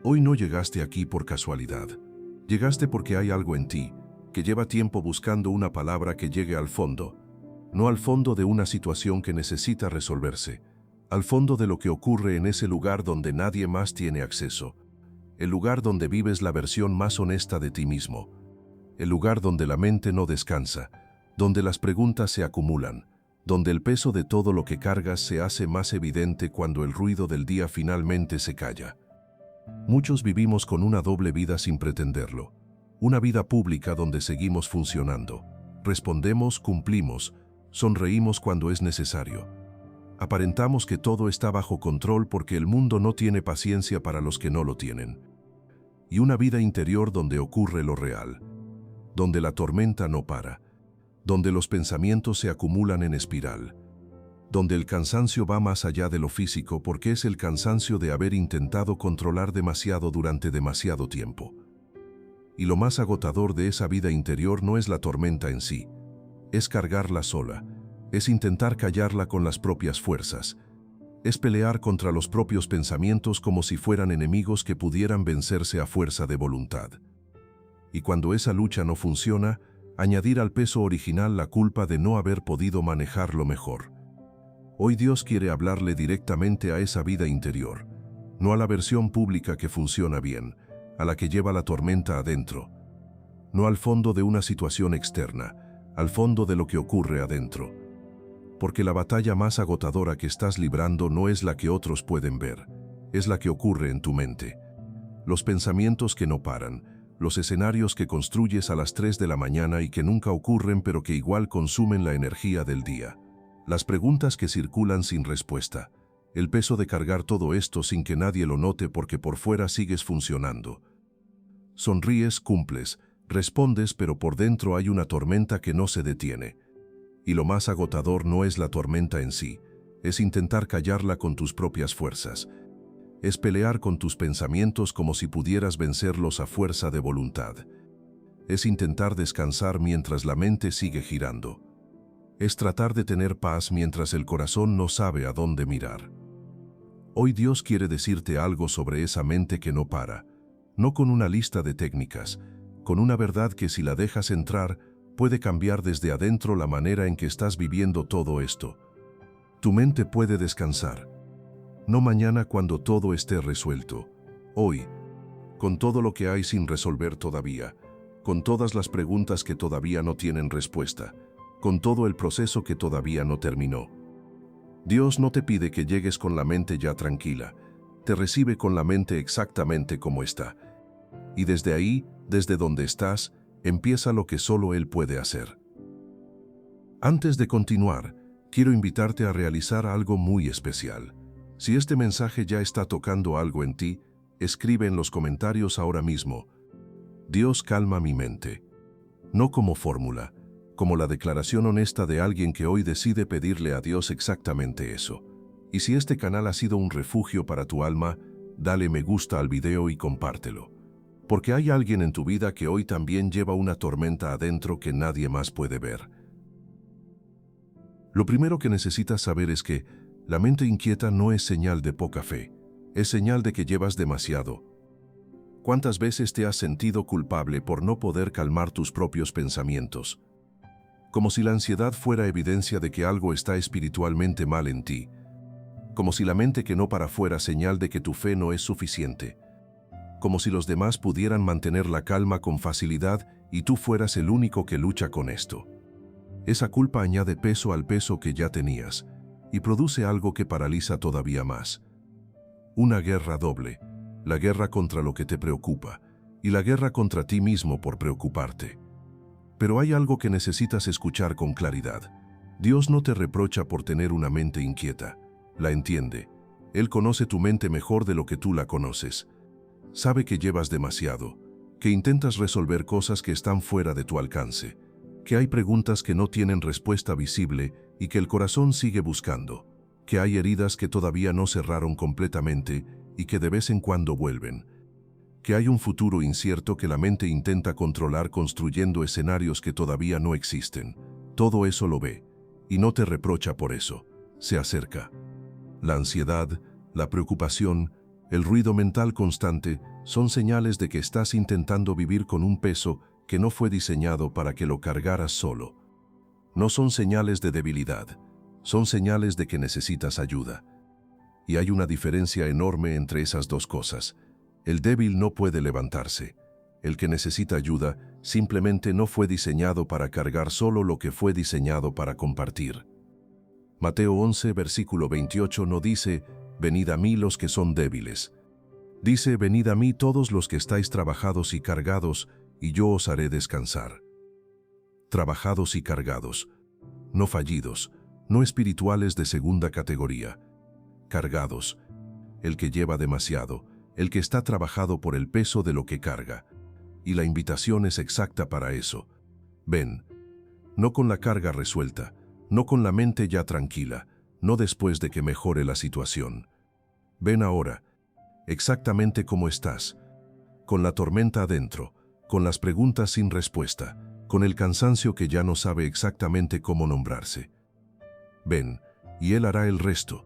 Hoy no llegaste aquí por casualidad. Llegaste porque hay algo en ti que lleva tiempo buscando una palabra que llegue al fondo, no al fondo de una situación que necesita resolverse, al fondo de lo que ocurre en ese lugar donde nadie más tiene acceso, el lugar donde vives la versión más honesta de ti mismo, el lugar donde la mente no descansa, donde las preguntas se acumulan, donde el peso de todo lo que cargas se hace más evidente cuando el ruido del día finalmente se calla. Muchos vivimos con una doble vida sin pretenderlo. Una vida pública donde seguimos funcionando. Respondemos, cumplimos, sonreímos cuando es necesario. Aparentamos que todo está bajo control porque el mundo no tiene paciencia para los que no lo tienen. Y una vida interior donde ocurre lo real, donde la tormenta no para, donde los pensamientos se acumulan en espiral, donde el cansancio va más allá de lo físico porque es el cansancio de haber intentado controlar demasiado durante demasiado tiempo. Y lo más agotador de esa vida interior no es la tormenta en sí, es cargarla sola, es intentar callarla con las propias fuerzas, es pelear contra los propios pensamientos como si fueran enemigos que pudieran vencerse a fuerza de voluntad. Y cuando esa lucha no funciona, añadir al peso original la culpa de no haber podido manejarlo mejor. Hoy Dios quiere hablarle directamente a esa vida interior, no a la versión pública que funciona bien, a la que lleva la tormenta adentro, no al fondo de una situación externa, al fondo de lo que ocurre adentro. Porque la batalla más agotadora que estás librando no es la que otros pueden ver, es la que ocurre en tu mente. Los pensamientos que no paran, los escenarios que construyes a las 3 de la mañana y que nunca ocurren pero que igual consumen la energía del día. Las preguntas que circulan sin respuesta, el peso de cargar todo esto sin que nadie lo note porque por fuera sigues funcionando. Sonríes, cumples, respondes, pero por dentro hay una tormenta que no se detiene. Y lo más agotador no es la tormenta en sí, es intentar callarla con tus propias fuerzas. Es pelear con tus pensamientos como si pudieras vencerlos a fuerza de voluntad. Es intentar descansar mientras la mente sigue girando. Es tratar de tener paz mientras el corazón no sabe a dónde mirar. Hoy Dios quiere decirte algo sobre esa mente que no para, no con una lista de técnicas, con una verdad que si la dejas entrar, puede cambiar desde adentro la manera en que estás viviendo todo esto. Tu mente puede descansar. No mañana cuando todo esté resuelto. Hoy, con todo lo que hay sin resolver todavía, con todas las preguntas que todavía no tienen respuesta, con todo el proceso que todavía no terminó. Dios no te pide que llegues con la mente ya tranquila, te recibe con la mente exactamente como está. Y desde ahí, desde donde estás, empieza lo que solo Él puede hacer. Antes de continuar, quiero invitarte a realizar algo muy especial. Si este mensaje ya está tocando algo en ti, escribe en los comentarios ahora mismo: Dios calma mi mente. No como fórmula, como la declaración honesta de alguien que hoy decide pedirle a Dios exactamente eso. Y si este canal ha sido un refugio para tu alma, dale me gusta al video y compártelo. Porque hay alguien en tu vida que hoy también lleva una tormenta adentro que nadie más puede ver. Lo primero que necesitas saber es que la mente inquieta no es señal de poca fe, es señal de que llevas demasiado. ¿Cuántas veces te has sentido culpable por no poder calmar tus propios pensamientos? Como si la ansiedad fuera evidencia de que algo está espiritualmente mal en ti. Como si la mente que no para fuera señal de que tu fe no es suficiente. Como si los demás pudieran mantener la calma con facilidad y tú fueras el único que lucha con esto. Esa culpa añade peso al peso que ya tenías y produce algo que paraliza todavía más. Una guerra doble, la guerra contra lo que te preocupa y la guerra contra ti mismo por preocuparte. Pero hay algo que necesitas escuchar con claridad. Dios no te reprocha por tener una mente inquieta, la entiende. Él conoce tu mente mejor de lo que tú la conoces. Sabe que llevas demasiado, que intentas resolver cosas que están fuera de tu alcance, que hay preguntas que no tienen respuesta visible y que el corazón sigue buscando, que hay heridas que todavía no cerraron completamente y que de vez en cuando vuelven, que hay un futuro incierto que la mente intenta controlar construyendo escenarios que todavía no existen. Todo eso lo ve, y no te reprocha por eso, se acerca. La ansiedad, la preocupación, El ruido mental constante son señales de que estás intentando vivir con un peso que no fue diseñado para que lo cargaras solo. No son señales de debilidad, son señales de que necesitas ayuda. Y hay una diferencia enorme entre esas dos cosas. El débil no puede levantarse. El que necesita ayuda simplemente no fue diseñado para cargar solo lo que fue diseñado para compartir. Mateo 11, versículo 28 no dice, «Venid a mí los que son débiles». Dice, «Venid a mí todos los que estáis trabajados y cargados, y yo os haré descansar». Trabajados y cargados, no fallidos, no espirituales de segunda categoría. Cargados, el que lleva demasiado, el que está trabajado por el peso de lo que carga. Y la invitación es exacta para eso. Ven, no con la carga resuelta, no con la mente ya tranquila, no después de que mejore la situación. Ven ahora, exactamente como estás, con la tormenta adentro, con las preguntas sin respuesta, con el cansancio que ya no sabe exactamente cómo nombrarse. Ven, y Él hará el resto.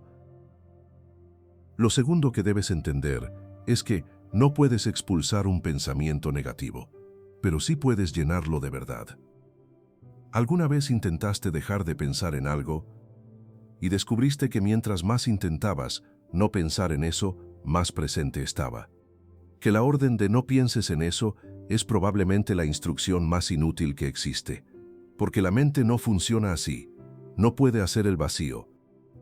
Lo segundo que debes entender es que no puedes expulsar un pensamiento negativo, pero sí puedes llenarlo de verdad. ¿Alguna vez intentaste dejar de pensar en algo y descubriste que mientras más intentabas no pensar en eso, más presente estaba? Que la orden de no pienses en eso es probablemente la instrucción más inútil que existe, porque la mente no funciona así, no puede hacer el vacío.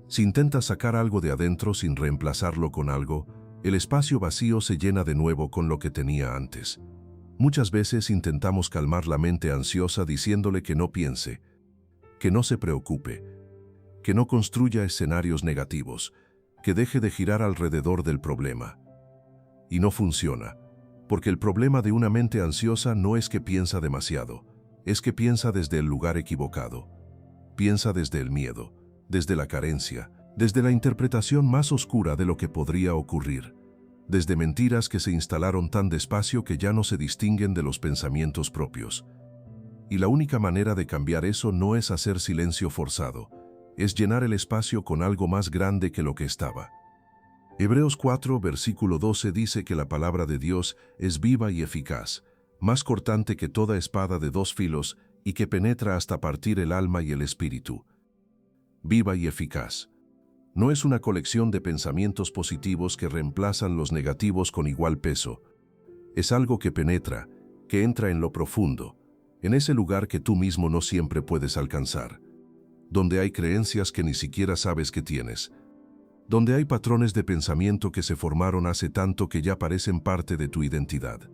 Si intentas sacar algo de adentro sin reemplazarlo con algo, el espacio vacío se llena de nuevo con lo que tenía antes. Muchas veces intentamos calmar la mente ansiosa diciéndole que no piense, que no se preocupe, que no construya escenarios negativos, que deje de girar alrededor del problema. Y no funciona, porque el problema de una mente ansiosa no es que piensa demasiado, es que piensa desde el lugar equivocado. Piensa desde el miedo, desde la carencia, desde la interpretación más oscura de lo que podría ocurrir, desde mentiras que se instalaron tan despacio que ya no se distinguen de los pensamientos propios. Y la única manera de cambiar eso no es hacer silencio forzado, es llenar el espacio con algo más grande que lo que estaba. Hebreos 4, versículo 12 dice que la palabra de Dios es viva y eficaz, más cortante que toda espada de dos filos y que penetra hasta partir el alma y el espíritu. Viva y eficaz. No es una colección de pensamientos positivos que reemplazan los negativos con igual peso. Es algo que penetra, que entra en lo profundo, en ese lugar que tú mismo no siempre puedes alcanzar, donde hay creencias que ni siquiera sabes que tienes, donde hay patrones de pensamiento que se formaron hace tanto que ya parecen parte de tu identidad,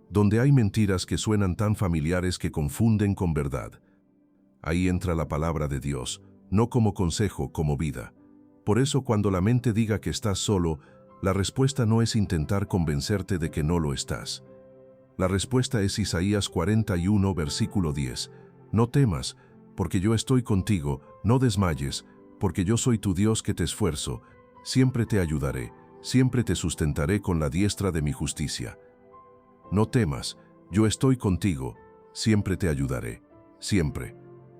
donde hay mentiras que suenan tan familiares que confunden con verdad. Ahí entra la palabra de Dios, no como consejo, como vida. Por eso cuando la mente diga que estás solo, la respuesta no es intentar convencerte de que no lo estás. La respuesta es Isaías 41, versículo 10. No temas, porque yo estoy contigo, no desmayes, porque yo soy tu Dios que te esfuerzo, siempre te ayudaré, siempre te sustentaré con la diestra de mi justicia. No temas, yo estoy contigo, siempre te ayudaré, siempre,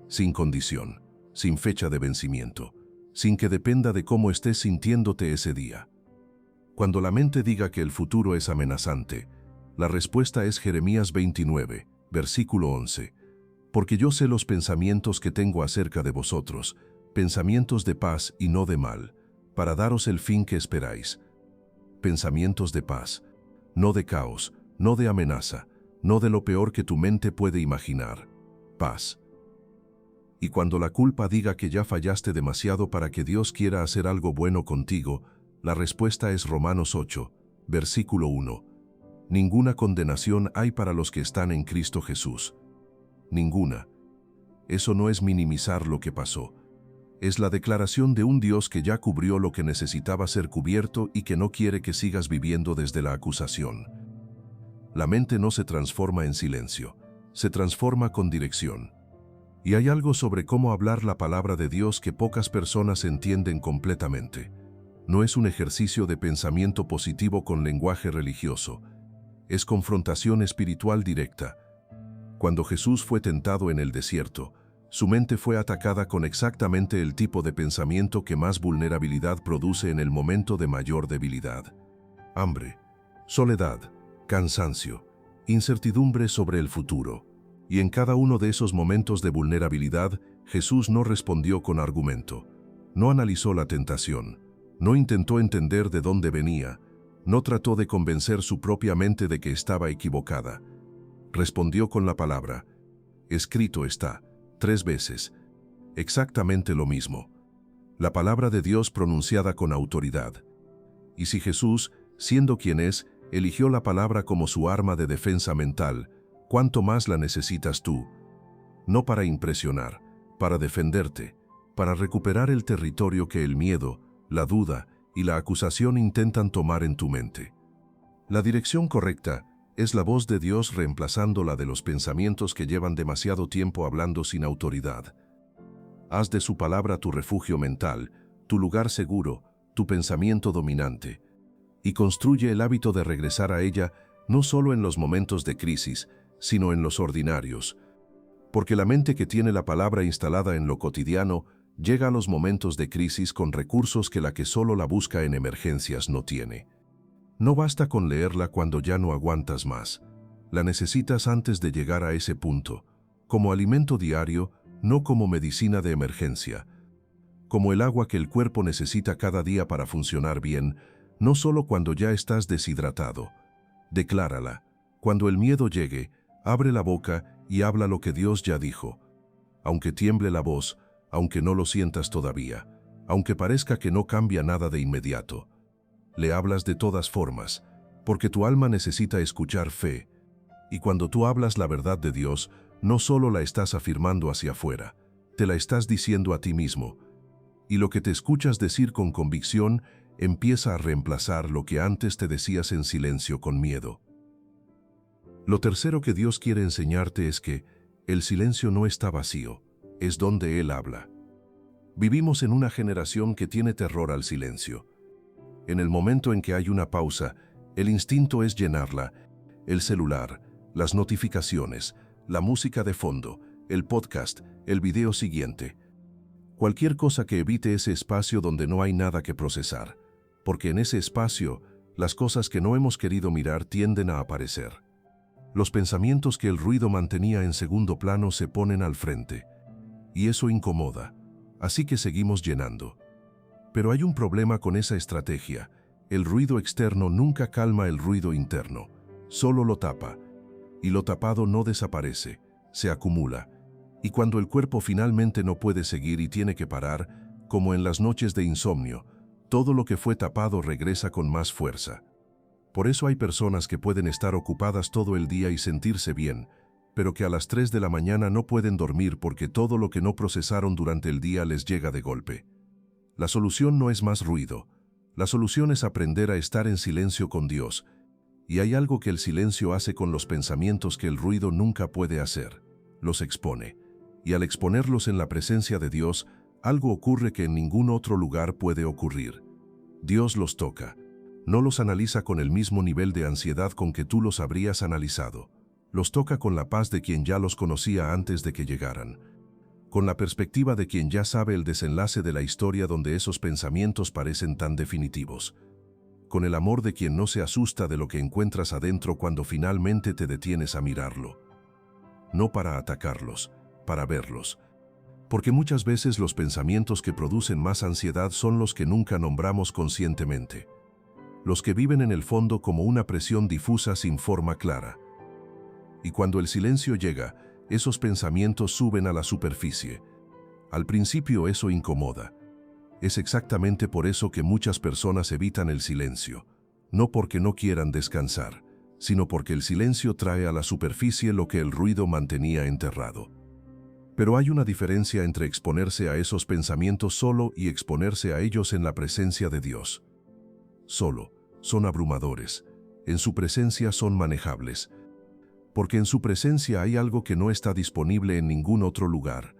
sin condición, sin fecha de vencimiento, sin que dependa de cómo estés sintiéndote ese día. Cuando la mente diga que el futuro es amenazante, la respuesta es Jeremías 29, versículo 11. Porque yo sé los pensamientos que tengo acerca de vosotros, pensamientos de paz y no de mal, para daros el fin que esperáis. Pensamientos de paz, no de caos, no de amenaza, no de lo peor que tu mente puede imaginar. Paz. Y cuando la culpa diga que ya fallaste demasiado para que Dios quiera hacer algo bueno contigo, la respuesta es Romanos 8, versículo 1. Ninguna condenación hay para los que están en Cristo Jesús. Ninguna. Eso no es minimizar lo que pasó. Es la declaración de un Dios que ya cubrió lo que necesitaba ser cubierto y que no quiere que sigas viviendo desde la acusación. La mente no se transforma en silencio, se transforma con dirección. Y hay algo sobre cómo hablar la palabra de Dios que pocas personas entienden completamente. No es un ejercicio de pensamiento positivo con lenguaje religioso. Es confrontación espiritual directa. Cuando Jesús fue tentado en el desierto, su mente fue atacada con exactamente el tipo de pensamiento que más vulnerabilidad produce en el momento de mayor debilidad. hambre, soledad, cansancio, incertidumbre sobre el futuro. Y en cada uno de esos momentos de vulnerabilidad, Jesús no respondió con argumento, no analizó la tentación, no intentó entender de dónde venía, no trató de convencer su propia mente de que estaba equivocada. Respondió con la palabra, escrito está, 3 veces, exactamente lo mismo. La palabra de Dios pronunciada con autoridad. Y si Jesús, siendo quien es, eligió la palabra como su arma de defensa mental, ¿cuánto más la necesitas tú? No para impresionar, para defenderte, para recuperar el territorio que el miedo, la duda y la acusación intentan tomar en tu mente. La dirección correcta es la voz de Dios reemplazando la de los pensamientos que llevan demasiado tiempo hablando sin autoridad. Haz de su palabra tu refugio mental, tu lugar seguro, tu pensamiento dominante, y construye el hábito de regresar a ella no solo en los momentos de crisis, sino en los ordinarios, porque la mente que tiene la palabra instalada en lo cotidiano llega a los momentos de crisis con recursos que la que solo la busca en emergencias no tiene. No basta con leerla cuando ya no aguantas más. La necesitas antes de llegar a ese punto, como alimento diario, no como medicina de emergencia, como el agua que el cuerpo necesita cada día para funcionar bien, no solo cuando ya estás deshidratado. Declárala. Cuando el miedo llegue, abre la boca y habla lo que Dios ya dijo. Aunque tiemble la voz, aunque no lo sientas todavía, aunque parezca que no cambia nada de inmediato. Le hablas de todas formas, porque tu alma necesita escuchar fe. Y cuando tú hablas la verdad de Dios, no solo la estás afirmando hacia afuera, te la estás diciendo a ti mismo. Y lo que te escuchas decir con convicción empieza a reemplazar lo que antes te decías en silencio con miedo. Lo tercero que Dios quiere enseñarte es que el silencio no está vacío, es donde Él habla. Vivimos en una generación que tiene terror al silencio. En el momento en que hay una pausa, el instinto es llenarla, el celular, las notificaciones, la música de fondo, el podcast, el video siguiente. Cualquier cosa que evite ese espacio donde no hay nada que procesar, porque en ese espacio, las cosas que no hemos querido mirar tienden a aparecer. Los pensamientos que el ruido mantenía en segundo plano se ponen al frente, y eso incomoda, así que seguimos llenando. Pero hay un problema con esa estrategia. El ruido externo nunca calma el ruido interno, solo lo tapa. Y lo tapado no desaparece, se acumula. Y cuando el cuerpo finalmente no puede seguir y tiene que parar, como en las noches de insomnio, todo lo que fue tapado regresa con más fuerza. Por eso hay personas que pueden estar ocupadas todo el día y sentirse bien, pero que a las 3 de la mañana no pueden dormir porque todo lo que no procesaron durante el día les llega de golpe. La solución no es más ruido. La solución es aprender a estar en silencio con Dios. Y hay algo que el silencio hace con los pensamientos que el ruido nunca puede hacer. Los expone. Y al exponerlos en la presencia de Dios, algo ocurre que en ningún otro lugar puede ocurrir. Dios los toca. No los analiza con el mismo nivel de ansiedad con que tú los habrías analizado. Los toca con la paz de quien ya los conocía antes de que llegaran. Con la perspectiva de quien ya sabe el desenlace de la historia donde esos pensamientos parecen tan definitivos. Con el amor de quien no se asusta de lo que encuentras adentro cuando finalmente te detienes a mirarlo. No para atacarlos, para verlos. Porque muchas veces los pensamientos que producen más ansiedad son los que nunca nombramos conscientemente. Los que viven en el fondo como una presión difusa sin forma clara. Y cuando el silencio llega, esos pensamientos suben a la superficie. Al principio eso incomoda. Es exactamente por eso que muchas personas evitan el silencio. No porque no quieran descansar, sino porque el silencio trae a la superficie lo que el ruido mantenía enterrado. Pero hay una diferencia entre exponerse a esos pensamientos solo y exponerse a ellos en la presencia de Dios. Solo, son abrumadores. En su presencia son manejables. Porque en su presencia hay algo que no está disponible en ningún otro lugar.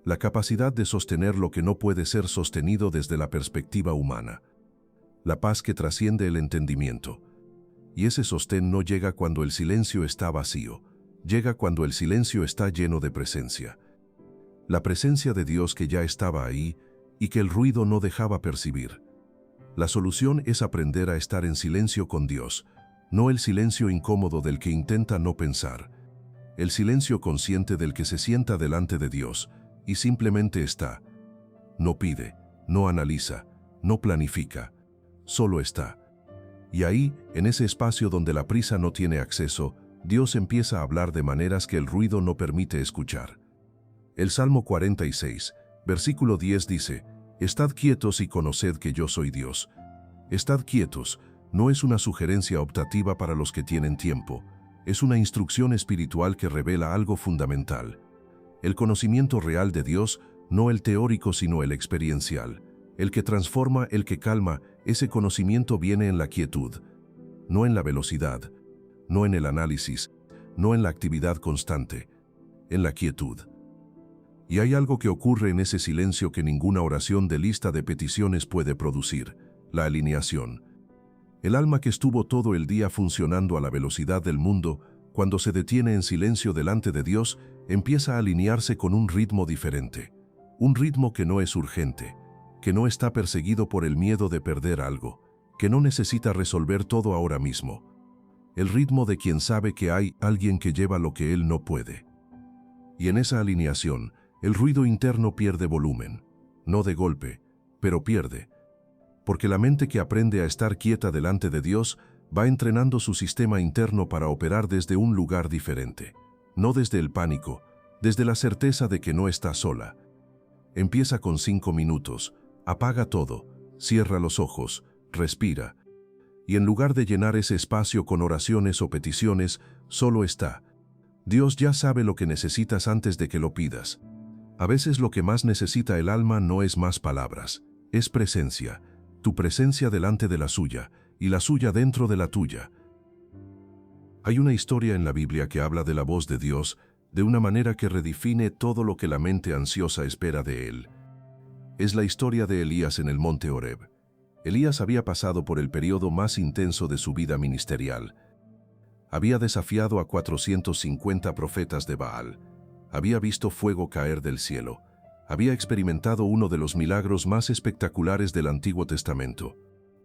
La capacidad de sostener lo que no puede ser sostenido desde la perspectiva humana. La paz que trasciende el entendimiento. Y ese sostén no llega cuando el silencio está vacío, llega cuando el silencio está lleno de presencia. La presencia de Dios que ya estaba ahí y que el ruido no dejaba percibir. La solución es aprender a estar en silencio con Dios, no el silencio incómodo del que intenta no pensar. El silencio consciente del que se sienta delante de Dios y simplemente está. No pide, no analiza, no planifica, solo está. Y ahí, en ese espacio donde la prisa no tiene acceso, Dios empieza a hablar de maneras que el ruido no permite escuchar. El Salmo 46, versículo 10 dice: «Estad quietos y conoced que yo soy Dios». Estad quietos no es una sugerencia optativa para los que tienen tiempo, es una instrucción espiritual que revela algo fundamental. El conocimiento real de Dios, no el teórico sino el experiencial, el que transforma, el que calma, ese conocimiento viene en la quietud, no en la velocidad, no en el análisis, no en la actividad constante, en la quietud. Y hay algo que ocurre en ese silencio que ninguna oración de lista de peticiones puede producir: la alineación. El alma que estuvo todo el día funcionando a la velocidad del mundo, cuando se detiene en silencio delante de Dios, empieza a alinearse con un ritmo diferente. Un ritmo que no es urgente, que no está perseguido por el miedo de perder algo, que no necesita resolver todo ahora mismo. El ritmo de quien sabe que hay alguien que lleva lo que él no puede. Y en esa alineación, el ruido interno pierde volumen. No de golpe, pero pierde. Porque la mente que aprende a estar quieta delante de Dios va entrenando su sistema interno para operar desde un lugar diferente. No desde el pánico, desde la certeza de que no está sola. Empieza con 5 minutos, apaga todo, cierra los ojos, respira. Y en lugar de llenar ese espacio con oraciones o peticiones, solo está. Dios ya sabe lo que necesitas antes de que lo pidas. A veces lo que más necesita el alma no es más palabras, es presencia. Tu presencia delante de la suya, y la suya dentro de la tuya. Hay una historia en la Biblia que habla de la voz de Dios de una manera que redefine todo lo que la mente ansiosa espera de él. Es la historia de Elías en el monte Horeb. Elías había pasado por el periodo más intenso de su vida ministerial. Había desafiado a 450 profetas de Baal. Había visto fuego caer del cielo. Había experimentado uno de los milagros más espectaculares del Antiguo Testamento.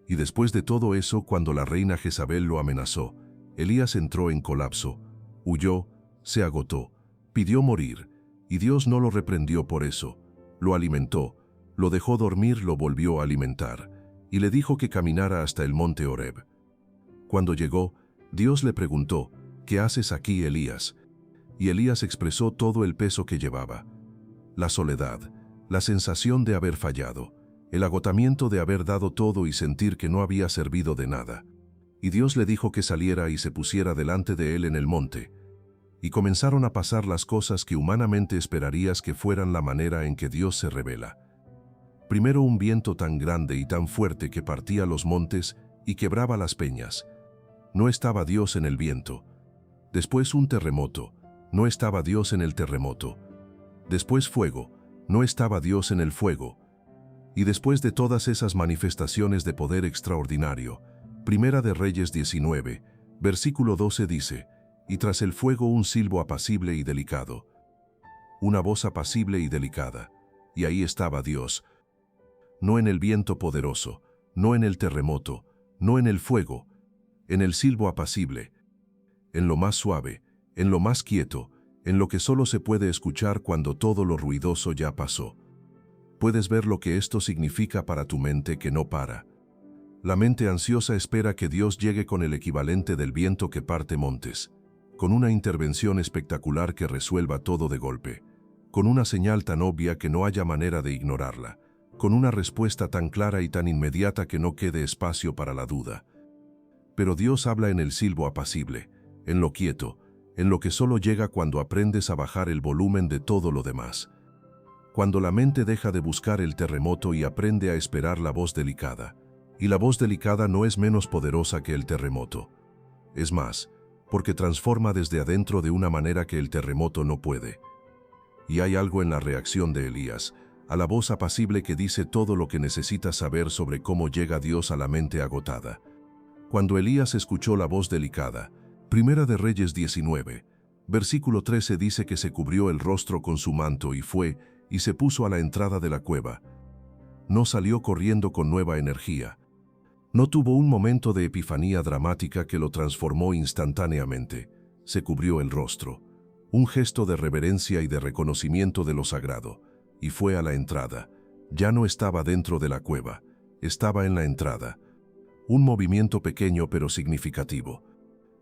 Y después de todo eso, cuando la reina Jezabel lo amenazó, Elías entró en colapso, huyó, se agotó, pidió morir, y Dios no lo reprendió por eso. Lo alimentó, lo dejó dormir, lo volvió a alimentar, y le dijo que caminara hasta el monte Horeb. Cuando llegó, Dios le preguntó: «¿Qué haces aquí, Elías?». Y Elías expresó todo el peso que llevaba. La soledad, la sensación de haber fallado, el agotamiento de haber dado todo y sentir que no había servido de nada. Y Dios le dijo que saliera y se pusiera delante de él en el monte. Y comenzaron a pasar las cosas que humanamente esperarías que fueran la manera en que Dios se revela. Primero un viento tan grande y tan fuerte que partía los montes y quebraba las peñas. No estaba Dios en el viento. Después un terremoto. No estaba Dios en el terremoto. Después fuego, no estaba Dios en el fuego. Y después de todas esas manifestaciones de poder extraordinario, Primera de Reyes 19, versículo 12 dice: «Y tras el fuego un silbo apacible y delicado». Una voz apacible y delicada. Y ahí estaba Dios. No en el viento poderoso, no en el terremoto, no en el fuego, en el silbo apacible, en lo más suave, en lo más quieto, en lo que solo se puede escuchar cuando todo lo ruidoso ya pasó. Puedes ver lo que esto significa para tu mente que no para. La mente ansiosa espera que Dios llegue con el equivalente del viento que parte montes, con una intervención espectacular que resuelva todo de golpe, con una señal tan obvia que no haya manera de ignorarla, con una respuesta tan clara y tan inmediata que no quede espacio para la duda. Pero Dios habla en el silbo apacible, en lo quieto, en lo que solo llega cuando aprendes a bajar el volumen de todo lo demás. Cuando la mente deja de buscar el terremoto y aprende a esperar la voz delicada. Y la voz delicada no es menos poderosa que el terremoto. Es más, porque transforma desde adentro de una manera que el terremoto no puede. Y hay algo en la reacción de Elías, a la voz apacible que dice todo lo que necesitas saber sobre cómo llega Dios a la mente agotada. Cuando Elías escuchó la voz delicada, Primera de Reyes 19, versículo 13 dice que se cubrió el rostro con su manto y fue, y se puso a la entrada de la cueva. No salió corriendo con nueva energía, No tuvo un momento de epifanía dramática que lo transformó instantáneamente. Se cubrió el rostro, un gesto de reverencia y de reconocimiento de lo sagrado, y fue a la entrada. Ya no estaba dentro de la cueva, estaba en la entrada. Un movimiento pequeño pero significativo.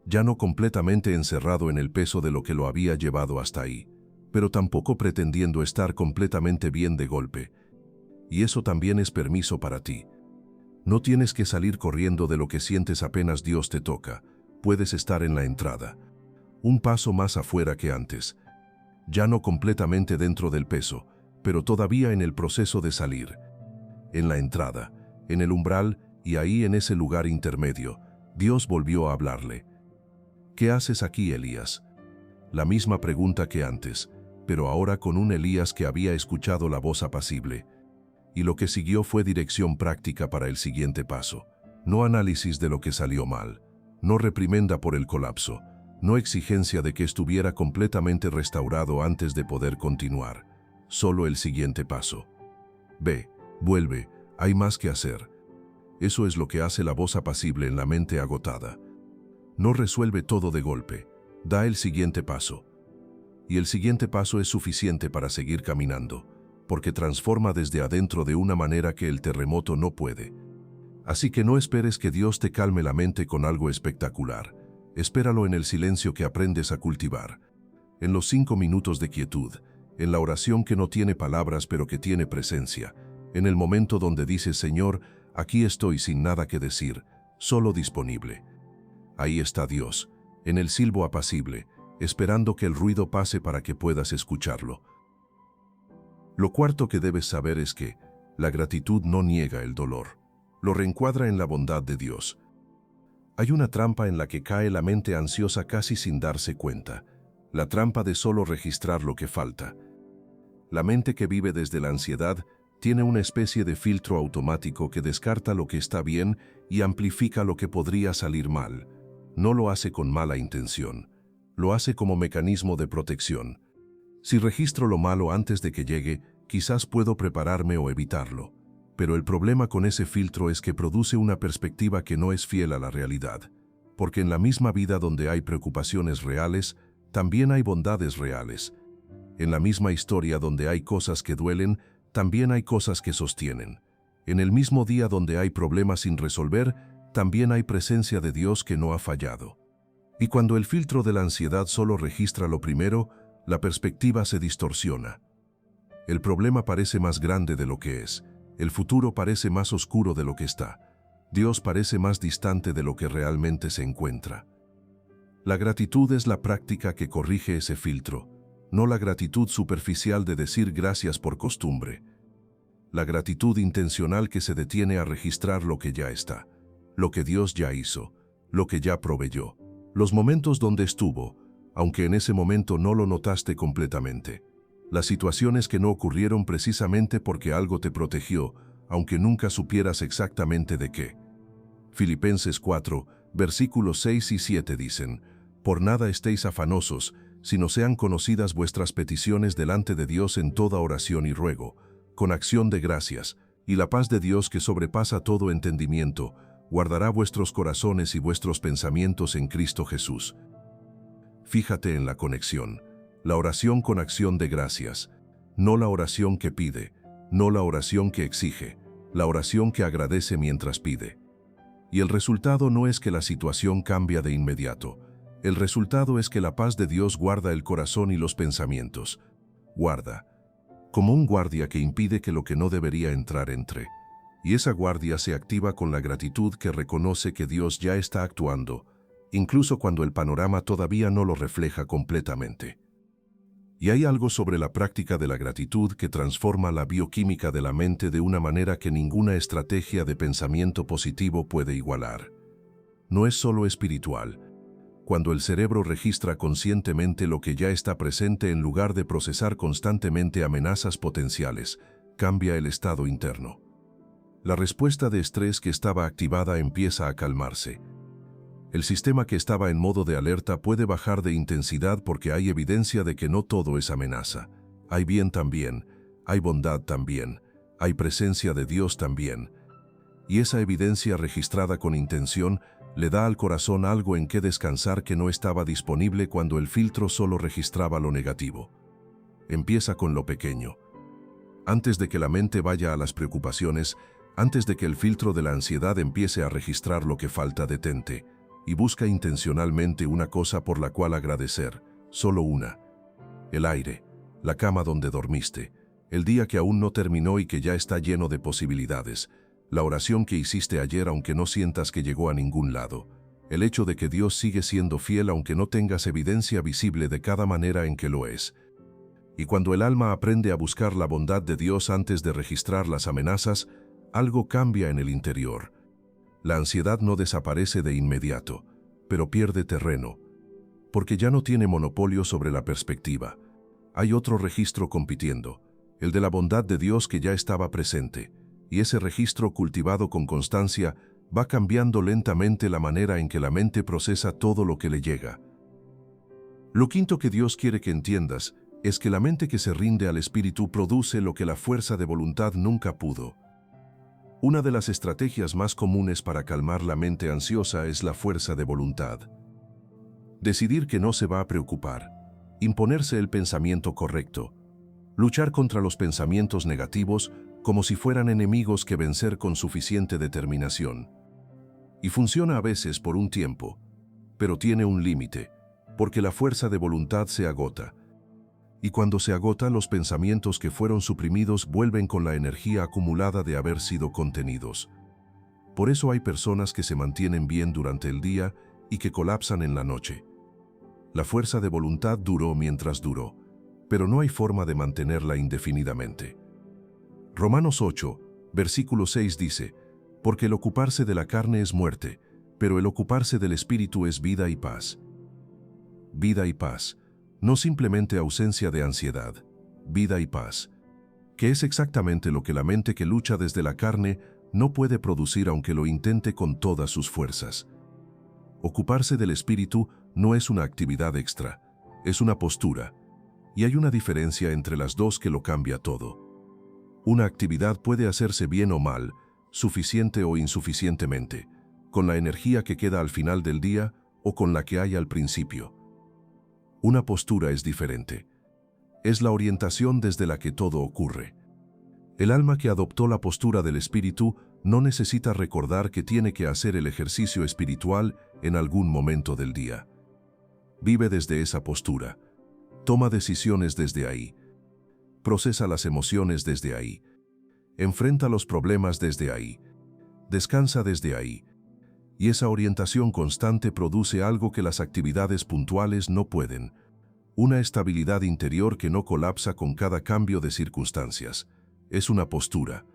Ya no completamente encerrado en el peso de lo que lo había llevado hasta ahí, pero tampoco pretendiendo estar completamente bien de golpe. Y eso también es permiso para ti. No tienes que salir corriendo de lo que sientes apenas Dios te toca. Puedes estar en la entrada. Un paso más afuera que antes. Ya no completamente dentro del peso, pero todavía en el proceso de salir. En la entrada, en el umbral y ahí en ese lugar intermedio, Dios volvió a hablarle. ¿Qué haces aquí, Elías? La misma pregunta que antes, pero ahora con un Elías que había escuchado la voz apacible. Y lo que siguió fue dirección práctica para el siguiente paso. No análisis de lo que salió mal, no reprimenda por el colapso, no exigencia de que estuviera completamente restaurado antes de poder continuar. Solo el siguiente paso. Ve, vuelve, hay más que hacer. Eso es lo que hace la voz apacible en la mente agotada. No resuelve todo de golpe, da el siguiente paso. Y el siguiente paso es suficiente para seguir caminando, porque transforma desde adentro de una manera que el terremoto no puede. Así que no esperes que Dios te calme la mente con algo espectacular. Espéralo en el silencio que aprendes a cultivar, en los 5 minutos de quietud, en la oración que no tiene palabras pero que tiene presencia, en el momento donde dices, Señor, aquí estoy sin nada que decir, solo disponible. Ahí está Dios, en el silbo apacible, esperando que el ruido pase para que puedas escucharlo. Lo cuarto que debes saber es que la gratitud no niega el dolor, lo reencuadra en la bondad de Dios. Hay una trampa en la que cae la mente ansiosa casi sin darse cuenta, la trampa de solo registrar lo que falta. La mente que vive desde la ansiedad tiene una especie de filtro automático que descarta lo que está bien y amplifica lo que podría salir mal. No lo hace con mala intención, lo hace como mecanismo de protección. Si registro lo malo antes de que llegue, quizás puedo prepararme o evitarlo. Pero el problema con ese filtro es que produce una perspectiva que no es fiel a la realidad. Porque en la misma vida donde hay preocupaciones reales, también hay bondades reales. En la misma historia donde hay cosas que duelen, también hay cosas que sostienen. En el mismo día donde hay problemas sin resolver, también hay presencia de Dios que no ha fallado. Y cuando el filtro de la ansiedad solo registra lo primero, la perspectiva se distorsiona. El problema parece más grande de lo que es. El futuro parece más oscuro de lo que está. Dios parece más distante de lo que realmente se encuentra. La gratitud es la práctica que corrige ese filtro, no la gratitud superficial de decir gracias por costumbre. La gratitud intencional que se detiene a registrar lo que ya está, lo que Dios ya hizo, lo que ya proveyó, los momentos donde estuvo, aunque en ese momento no lo notaste completamente. Las situaciones que no ocurrieron precisamente porque algo te protegió, aunque nunca supieras exactamente de qué. Filipenses 4, versículos 6 y 7 dicen, «Por nada estéis afanosos, sino sean conocidas vuestras peticiones delante de Dios en toda oración y ruego, con acción de gracias, y la paz de Dios que sobrepasa todo entendimiento, guardará vuestros corazones y vuestros pensamientos en Cristo Jesús». Fíjate en la conexión. La oración con acción de gracias, no la oración que pide, no la oración que exige, la oración que agradece mientras pide. Y el resultado no es que la situación cambia de inmediato, el resultado es que la paz de Dios guarda el corazón y los pensamientos. Guarda, como un guardia que impide que lo que no debería entrar entre. Y esa guardia se activa con la gratitud que reconoce que Dios ya está actuando, incluso cuando el panorama todavía no lo refleja completamente. Y hay algo sobre la práctica de la gratitud que transforma la bioquímica de la mente de una manera que ninguna estrategia de pensamiento positivo puede igualar. No es solo espiritual. Cuando el cerebro registra conscientemente lo que ya está presente en lugar de procesar constantemente amenazas potenciales, cambia el estado interno. La respuesta de estrés que estaba activada empieza a calmarse. El sistema que estaba en modo de alerta puede bajar de intensidad porque hay evidencia de que no todo es amenaza. Hay bien también, hay bondad también, hay presencia de Dios también. y esa evidencia registrada con intención le da al corazón algo en que descansar que no estaba disponible cuando el filtro solo registraba lo negativo. Empieza con lo pequeño. Antes de que la mente vaya a las preocupaciones, antes de que el filtro de la ansiedad empiece a registrar lo que falta, detente y busca intencionalmente una cosa por la cual agradecer, solo una. El aire, la cama donde dormiste, el día que aún no terminó y que ya está lleno de posibilidades, la oración que hiciste ayer aunque no sientas que llegó a ningún lado, el hecho de que Dios sigue siendo fiel aunque no tengas evidencia visible de cada manera en que lo es. Y cuando el alma aprende a buscar la bondad de Dios antes de registrar las amenazas, algo cambia en el interior. La ansiedad no desaparece de inmediato, pero pierde terreno, porque ya no tiene monopolio sobre la perspectiva. Hay otro registro compitiendo, el de la bondad de Dios que ya estaba presente, y ese registro cultivado con constancia va cambiando lentamente la manera en que la mente procesa todo lo que le llega. Lo quinto que Dios quiere que entiendas es que la mente que se rinde al Espíritu produce lo que la fuerza de voluntad nunca pudo. Una de las estrategias más comunes para calmar la mente ansiosa es la fuerza de voluntad. Decidir que no se va a preocupar, imponerse el pensamiento correcto, luchar contra los pensamientos negativos como si fueran enemigos que vencer con suficiente determinación. Y funciona a veces por un tiempo, pero tiene un límite, porque la fuerza de voluntad se agota. Y cuando se agota, los pensamientos que fueron suprimidos vuelven con la energía acumulada de haber sido contenidos. Por eso hay personas que se mantienen bien durante el día y que colapsan en la noche. La fuerza de voluntad duró mientras duró, pero no hay forma de mantenerla indefinidamente. Romanos 8, versículo 6 dice, «Porque el ocuparse de la carne es muerte, pero el ocuparse del espíritu es vida y paz». Vida y paz. No simplemente ausencia de ansiedad, vida y paz, que es exactamente lo que la mente que lucha desde la carne no puede producir aunque lo intente con todas sus fuerzas. Ocuparse del espíritu no es una actividad extra, es una postura, y hay una diferencia entre las dos que lo cambia todo. Una actividad puede hacerse bien o mal, suficiente o insuficientemente, con la energía que queda al final del día o con la que hay al principio. Una postura es diferente. Es la orientación desde la que todo ocurre. El alma que adoptó la postura del espíritu no necesita recordar que tiene que hacer el ejercicio espiritual en algún momento del día. Vive desde esa postura. Toma decisiones desde ahí. Procesa las emociones desde ahí. Enfrenta los problemas desde ahí. Descansa desde ahí. Y esa orientación constante produce algo que las actividades puntuales no pueden. Una estabilidad interior que no colapsa con cada cambio de circunstancias. Es una postura.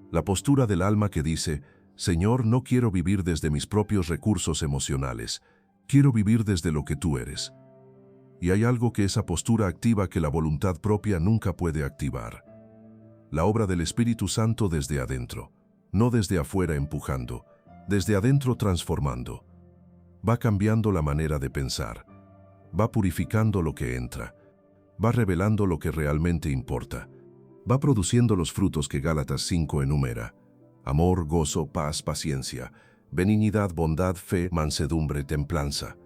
La postura del alma que dice, Señor, no quiero vivir desde mis propios recursos emocionales. Quiero vivir desde lo que tú eres. Y hay algo que esa postura activa que la voluntad propia nunca puede activar. La obra del Espíritu Santo desde adentro, no desde afuera empujando, desde adentro transformando. Va cambiando la manera de pensar. Va purificando lo que entra. Va revelando lo que realmente importa. Va produciendo los frutos que Gálatas 5 enumera. Amor, gozo, paz, paciencia, benignidad, bondad, fe, mansedumbre, templanza.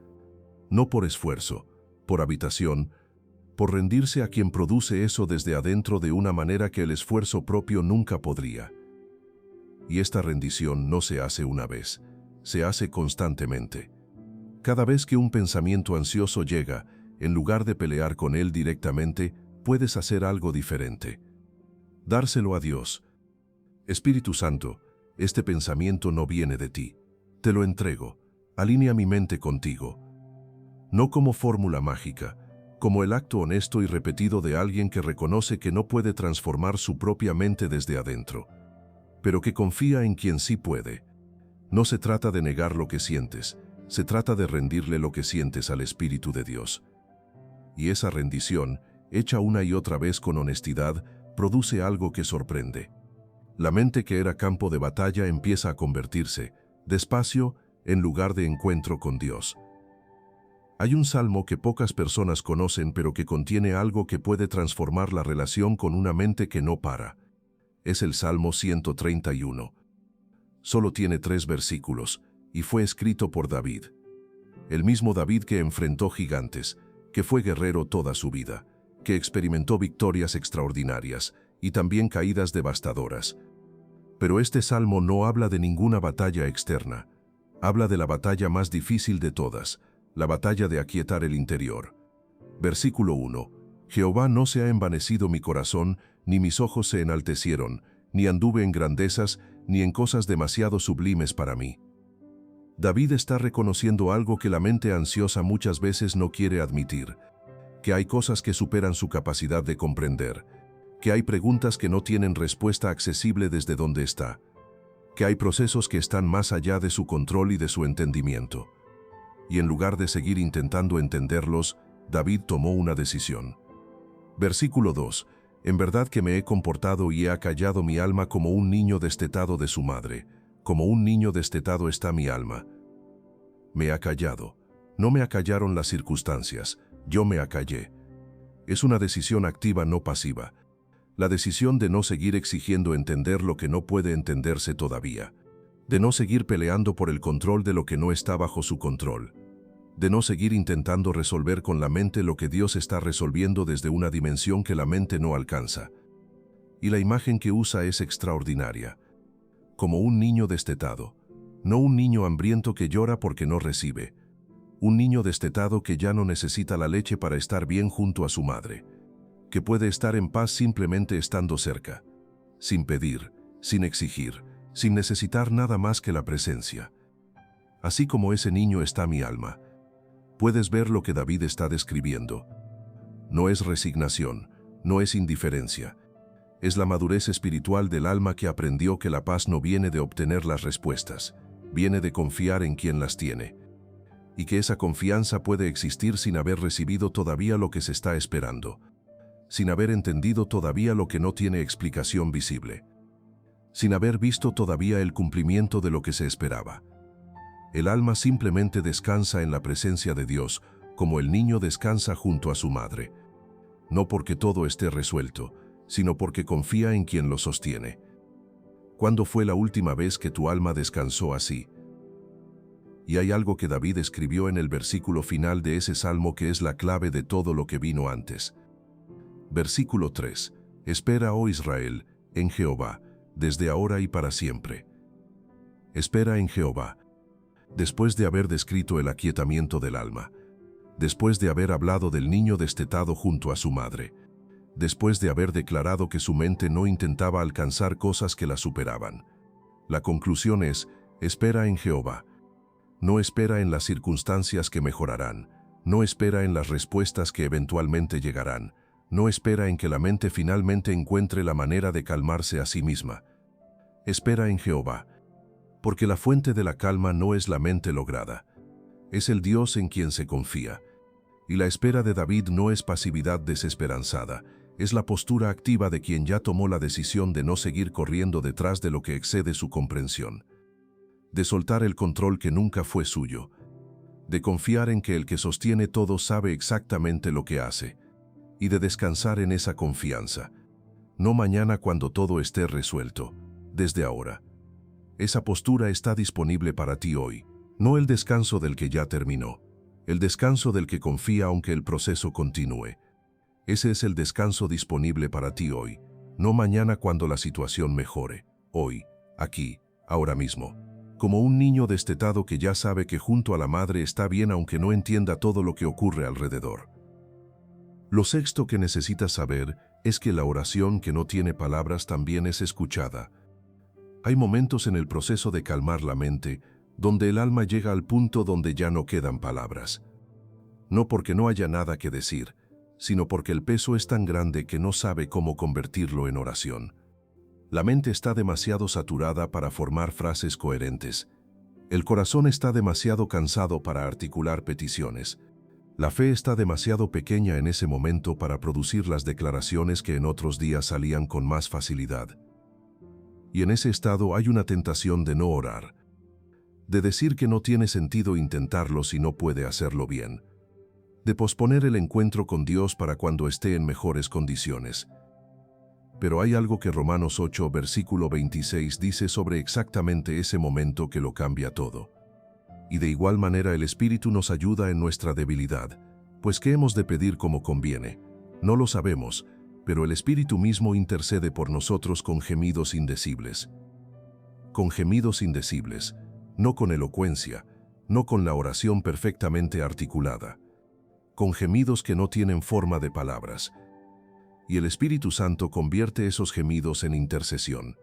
No por esfuerzo, por habitación, por rendirse a quien produce eso desde adentro de una manera que el esfuerzo propio nunca podría. Y esta rendición no se hace una vez, se hace constantemente. Cada vez que un pensamiento ansioso llega, en lugar de pelear con él directamente, puedes hacer algo diferente. Dárselo a Dios. Espíritu Santo, este pensamiento no viene de ti. Te lo entrego. Alinea mi mente contigo. No como fórmula mágica, como el acto honesto y repetido de alguien que reconoce que no puede transformar su propia mente desde adentro, pero que confía en quien sí puede. No se trata de negar lo que sientes, se trata de rendirle lo que sientes al Espíritu de Dios. Y esa rendición, hecha una y otra vez con honestidad, produce algo que sorprende. La mente que era campo de batalla empieza a convertirse, despacio, en lugar de encuentro con Dios. Hay un salmo que pocas personas conocen pero que contiene algo que puede transformar la relación con una mente que no para. Es el Salmo 131. solo tiene 3 versículos, y fue escrito por David. El mismo David que enfrentó gigantes, que fue guerrero toda su vida, que experimentó victorias extraordinarias y también caídas devastadoras. Pero este salmo no habla de ninguna batalla externa. Habla de la batalla más difícil de todas, la batalla de aquietar el interior. Versículo 1. Jehová, no se ha envanecido mi corazón, ni mis ojos se enaltecieron, ni anduve en grandezas, ni en cosas demasiado sublimes para mí. David está reconociendo algo que la mente ansiosa muchas veces no quiere admitir, que hay cosas que superan su capacidad de comprender, que hay preguntas que no tienen respuesta accesible desde donde está, que hay procesos que están más allá de su control y de su entendimiento. Y en lugar de seguir intentando entenderlos, David tomó una decisión. Versículo 2. En verdad que me he comportado y he acallado mi alma como un niño destetado de su madre, como un niño destetado está mi alma. Me ha callado. No me acallaron las circunstancias, yo me acallé. Es una decisión activa, no pasiva. La decisión de no seguir exigiendo entender lo que no puede entenderse todavía. De no seguir peleando por el control de lo que no está bajo su control. De no seguir intentando resolver con la mente lo que Dios está resolviendo desde una dimensión que la mente no alcanza. Y la imagen que usa es extraordinaria. Como un niño destetado. No un niño hambriento que llora porque no recibe. Un niño destetado que ya no necesita la leche para estar bien junto a su madre. Que puede estar en paz simplemente estando cerca. Sin pedir, sin exigir, sin necesitar nada más que la presencia. Así como ese niño está mi alma. Puedes ver lo que David está describiendo. No es resignación, no es indiferencia. Es la madurez espiritual del alma que aprendió que la paz no viene de obtener las respuestas, viene de confiar en quien las tiene. Y que esa confianza puede existir sin haber recibido todavía lo que se está esperando. Sin haber entendido todavía lo que no tiene explicación visible. Sin haber visto todavía el cumplimiento de lo que se esperaba. El alma simplemente descansa en la presencia de Dios, como el niño descansa junto a su madre. No porque todo esté resuelto, sino porque confía en quien lo sostiene. ¿Cuándo fue la última vez que tu alma descansó así? Y hay algo que David escribió en el versículo final de ese salmo que es la clave de todo lo que vino antes. Versículo 3. Espera, oh Israel, en Jehová, desde ahora y para siempre. Espera en Jehová. Después de haber descrito el aquietamiento del alma, después de haber hablado del niño destetado junto a su madre, después de haber declarado que su mente no intentaba alcanzar cosas que la superaban, la conclusión es, espera en Jehová. No espera en las circunstancias que mejorarán, no espera en las respuestas que eventualmente llegarán, no espera en que la mente finalmente encuentre la manera de calmarse a sí misma. Espera en Jehová. Porque la fuente de la calma no es la mente lograda, es el Dios en quien se confía. Y la espera de David no es pasividad desesperanzada, es la postura activa de quien ya tomó la decisión de no seguir corriendo detrás de lo que excede su comprensión. De soltar el control que nunca fue suyo. De confiar en que el que sostiene todo sabe exactamente lo que hace. Y de descansar en esa confianza. No mañana cuando todo esté resuelto, desde ahora. Esa postura está disponible para ti hoy, no el descanso del que ya terminó, el descanso del que confía aunque el proceso continúe. Ese es el descanso disponible para ti hoy, no mañana cuando la situación mejore, hoy, aquí, ahora mismo. Como un niño destetado que ya sabe que junto a la madre está bien aunque no entienda todo lo que ocurre alrededor. Lo sexto que necesitas saber es que la oración que no tiene palabras también es escuchada. Hay momentos en el proceso de calmar la mente donde el alma llega al punto donde ya no quedan palabras. No porque no haya nada que decir, sino porque el peso es tan grande que no sabe cómo convertirlo en oración. La mente está demasiado saturada para formar frases coherentes. El corazón está demasiado cansado para articular peticiones. La fe está demasiado pequeña en ese momento para producir las declaraciones que en otros días salían con más facilidad. Y en ese estado hay una tentación de no orar, de decir que no tiene sentido intentarlo si no puede hacerlo bien, de posponer el encuentro con Dios para cuando esté en mejores condiciones, Pero hay algo que Romanos 8, versículo 26 dice sobre exactamente ese momento que lo cambia todo. Y de igual manera el Espíritu nos ayuda en nuestra debilidad, pues ¿qué hemos de pedir como conviene? No lo sabemos, pero el Espíritu mismo intercede por nosotros con gemidos indecibles. Con gemidos indecibles, no con elocuencia, no con la oración perfectamente articulada, con gemidos que no tienen forma de palabras. Y el Espíritu Santo convierte esos gemidos en intercesión.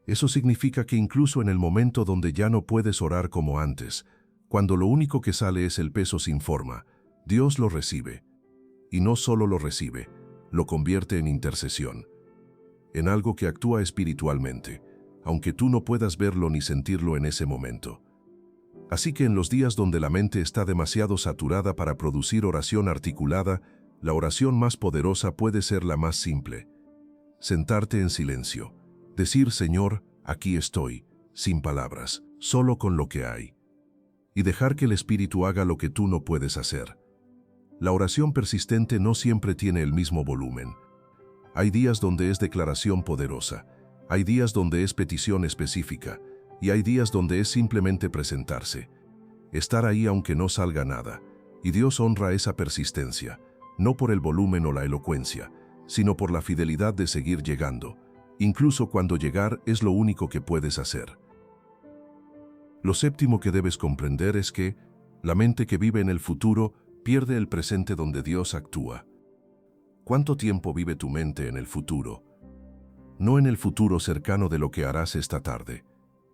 Eso significa que incluso en el momento donde ya no puedes orar como antes, cuando lo único que sale es el peso sin forma, Dios lo recibe. Y no solo lo recibe, lo convierte en intercesión, en algo que actúa espiritualmente, aunque tú no puedas verlo ni sentirlo en ese momento. Así que en los días donde la mente está demasiado saturada para producir oración articulada, la oración más poderosa puede ser la más simple. Sentarte en silencio, decir Señor, aquí estoy, sin palabras, solo con lo que hay. Y dejar que el Espíritu haga lo que tú no puedes hacer. La oración persistente no siempre tiene el mismo volumen. Hay días donde es declaración poderosa, hay días donde es petición específica, y hay días donde es simplemente presentarse. Estar ahí aunque no salga nada, y Dios honra esa persistencia, no por el volumen o la elocuencia, sino por la fidelidad de seguir llegando, incluso cuando llegar es lo único que puedes hacer. Lo séptimo que debes comprender es que la mente que vive en el futuro pierde el presente donde Dios actúa. ¿Cuánto tiempo vive tu mente en el futuro? No en el futuro cercano de lo que harás esta tarde,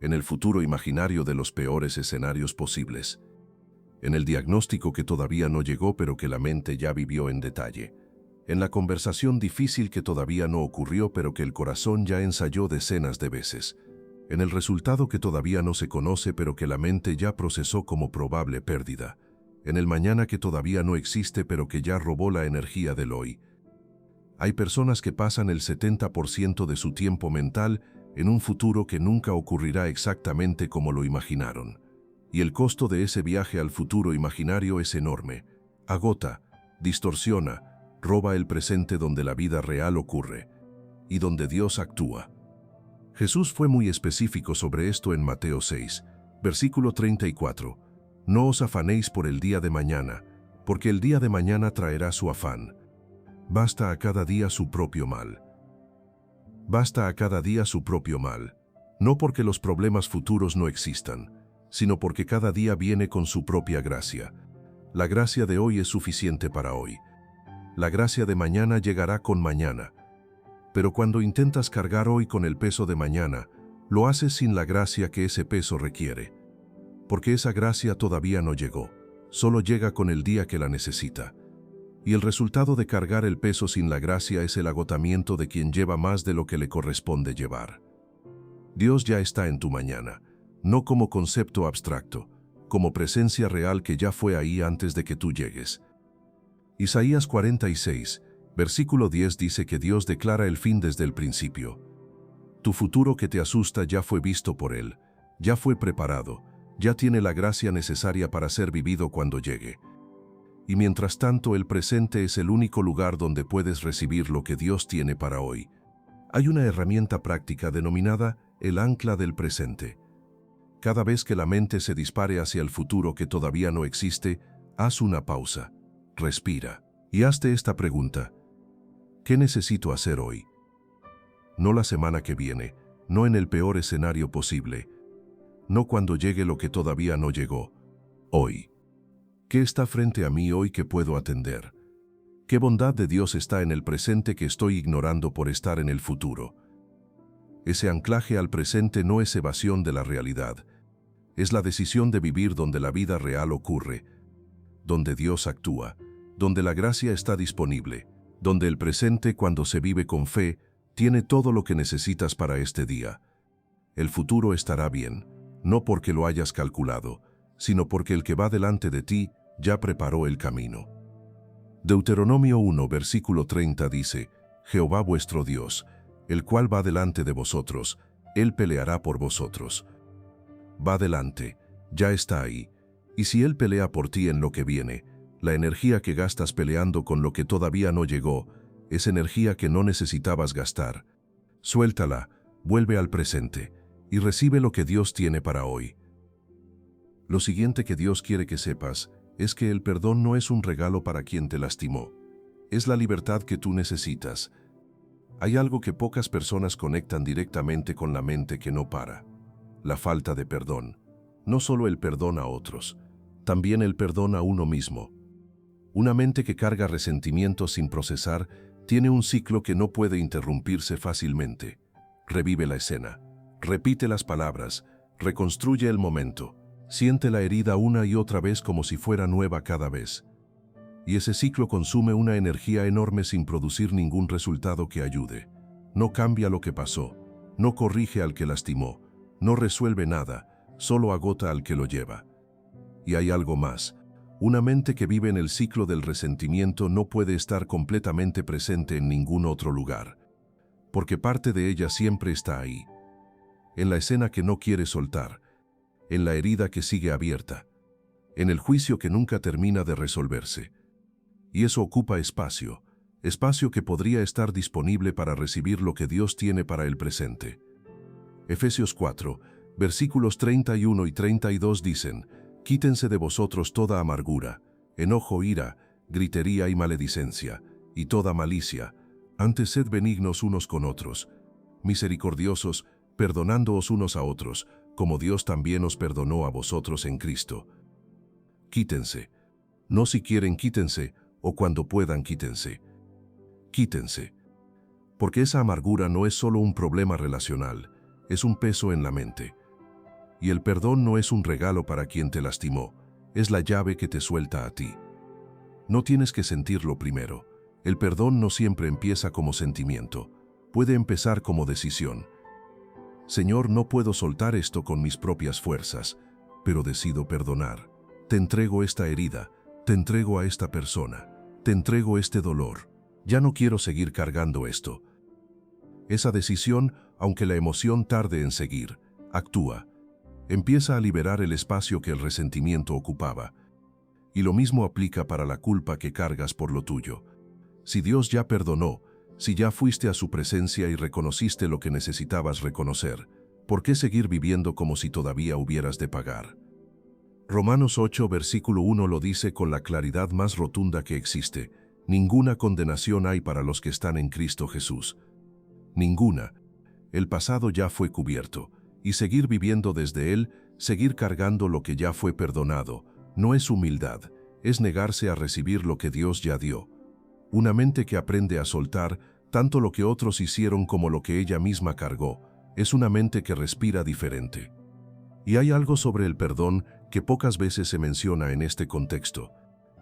en el futuro imaginario de los peores escenarios posibles, en el diagnóstico que todavía no llegó pero que la mente ya vivió en detalle, en la conversación difícil que todavía no ocurrió pero que el corazón ya ensayó decenas de veces, en el resultado que todavía no se conoce pero que la mente ya procesó como probable pérdida, en el mañana que todavía no existe pero que ya robó la energía del hoy. Hay personas que pasan el 70% de su tiempo mental en un futuro que nunca ocurrirá exactamente como lo imaginaron. Y el costo de ese viaje al futuro imaginario es enorme. Agota, distorsiona, roba el presente donde la vida real ocurre y donde Dios actúa. Jesús fue muy específico sobre esto en Mateo 6, versículo 34. No os afanéis por el día de mañana, porque el día de mañana traerá su afán. Basta a cada día su propio mal. Basta a cada día su propio mal, no porque los problemas futuros no existan, sino porque cada día viene con su propia gracia. La gracia de hoy es suficiente para hoy. La gracia de mañana llegará con mañana. Pero cuando intentas cargar hoy con el peso de mañana, lo haces sin la gracia que ese peso requiere. Porque esa gracia todavía no llegó, solo llega con el día que la necesita. Y el resultado de cargar el peso sin la gracia es el agotamiento de quien lleva más de lo que le corresponde llevar. Dios ya está en tu mañana, no como concepto abstracto, como presencia real que ya fue ahí antes de que tú llegues. Isaías 46, versículo 10 dice que Dios declara el fin desde el principio. Tu futuro que te asusta ya fue visto por Él, ya fue preparado, ya tiene la gracia necesaria para ser vivido cuando llegue. Y mientras tanto el presente es el único lugar donde puedes recibir lo que Dios tiene para hoy. Hay una herramienta práctica denominada el ancla del presente. Cada vez que la mente se dispare hacia el futuro que todavía no existe, haz una pausa, respira y hazte esta pregunta. ¿Qué necesito hacer hoy? No la semana que viene, no en el peor escenario posible, no cuando llegue lo que todavía no llegó, hoy. ¿Qué está frente a mí hoy que puedo atender? ¿Qué bondad de Dios está en el presente que estoy ignorando por estar en el futuro? Ese anclaje al presente no es evasión de la realidad. Es la decisión de vivir donde la vida real ocurre, donde Dios actúa, donde la gracia está disponible, donde el presente, cuando se vive con fe, tiene todo lo que necesitas para este día. El futuro estará bien, no porque lo hayas calculado, sino porque el que va delante de ti ya preparó el camino. Deuteronomio 1, versículo 30 dice, Jehová vuestro Dios, el cual va delante de vosotros, Él peleará por vosotros. Va delante, ya está ahí, y si Él pelea por ti en lo que viene, la energía que gastas peleando con lo que todavía no llegó, es energía que no necesitabas gastar. Suéltala, vuelve al presente y recibe lo que Dios tiene para hoy. Lo siguiente que Dios quiere que sepas es que el perdón no es un regalo para quien te lastimó. Es la libertad que tú necesitas. Hay algo que pocas personas conectan directamente con la mente que no para: la falta de perdón. No solo el perdón a otros, también el perdón a uno mismo. Una mente que carga resentimientos sin procesar tiene un ciclo que no puede interrumpirse fácilmente. Revive la escena, repite las palabras, reconstruye el momento, siente la herida una y otra vez como si fuera nueva cada vez. Y ese ciclo consume una energía enorme sin producir ningún resultado que ayude. No cambia lo que pasó, no corrige al que lastimó, no resuelve nada, solo agota al que lo lleva. Y hay algo más. Una mente que vive en el ciclo del resentimiento no puede estar completamente presente en ningún otro lugar, porque parte de ella siempre está ahí, en la escena que no quiere soltar, en la herida que sigue abierta, en el juicio que nunca termina de resolverse. Y eso ocupa espacio que podría estar disponible para recibir lo que Dios tiene para el presente. Efesios 4, versículos 31 y 32 dicen: «Quítense de vosotros toda amargura, enojo, ira, gritería y maledicencia, y toda malicia. Antes sed benignos unos con otros, misericordiosos, perdonándoos unos a otros, como Dios también os perdonó a vosotros en Cristo». Quítense. No si quieren quítense, o cuando puedan quítense. Quítense. Porque esa amargura no es solo un problema relacional, es un peso en la mente. Y el perdón no es un regalo para quien te lastimó, es la llave que te suelta a ti. No tienes que sentirlo primero. El perdón no siempre empieza como sentimiento, puede empezar como decisión. Señor, no puedo soltar esto con mis propias fuerzas, pero decido perdonar. Te entrego esta herida, te entrego a esta persona, te entrego este dolor. Ya no quiero seguir cargando esto. Esa decisión, aunque la emoción tarde en seguir, actúa. Empieza a liberar el espacio que el resentimiento ocupaba. Y lo mismo aplica para la culpa que cargas por lo tuyo. Si Dios ya perdonó, si ya fuiste a su presencia y reconociste lo que necesitabas reconocer, ¿por qué seguir viviendo como si todavía hubieras de pagar? Romanos 8, versículo 1 lo dice con la claridad más rotunda que existe: ninguna condenación hay para los que están en Cristo Jesús. Ninguna. El pasado ya fue cubierto, y seguir viviendo desde él, seguir cargando lo que ya fue perdonado, no es humildad, es negarse a recibir lo que Dios ya dio. Una mente que aprende a soltar tanto lo que otros hicieron como lo que ella misma cargó, es una mente que respira diferente. Y hay algo sobre el perdón que pocas veces se menciona en este contexto.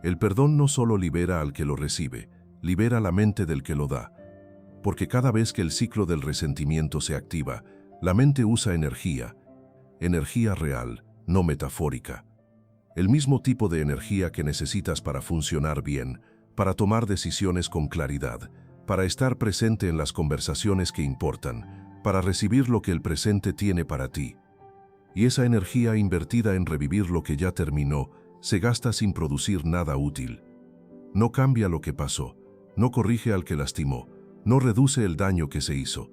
El perdón no solo libera al que lo recibe, libera la mente del que lo da. Porque cada vez que el ciclo del resentimiento se activa, la mente usa energía real, no metafórica. El mismo tipo de energía que necesitas para funcionar bien, para tomar decisiones con claridad, para estar presente en las conversaciones que importan, para recibir lo que el presente tiene para ti. Y esa energía invertida en revivir lo que ya terminó, se gasta sin producir nada útil. No cambia lo que pasó, no corrige al que lastimó, no reduce el daño que se hizo,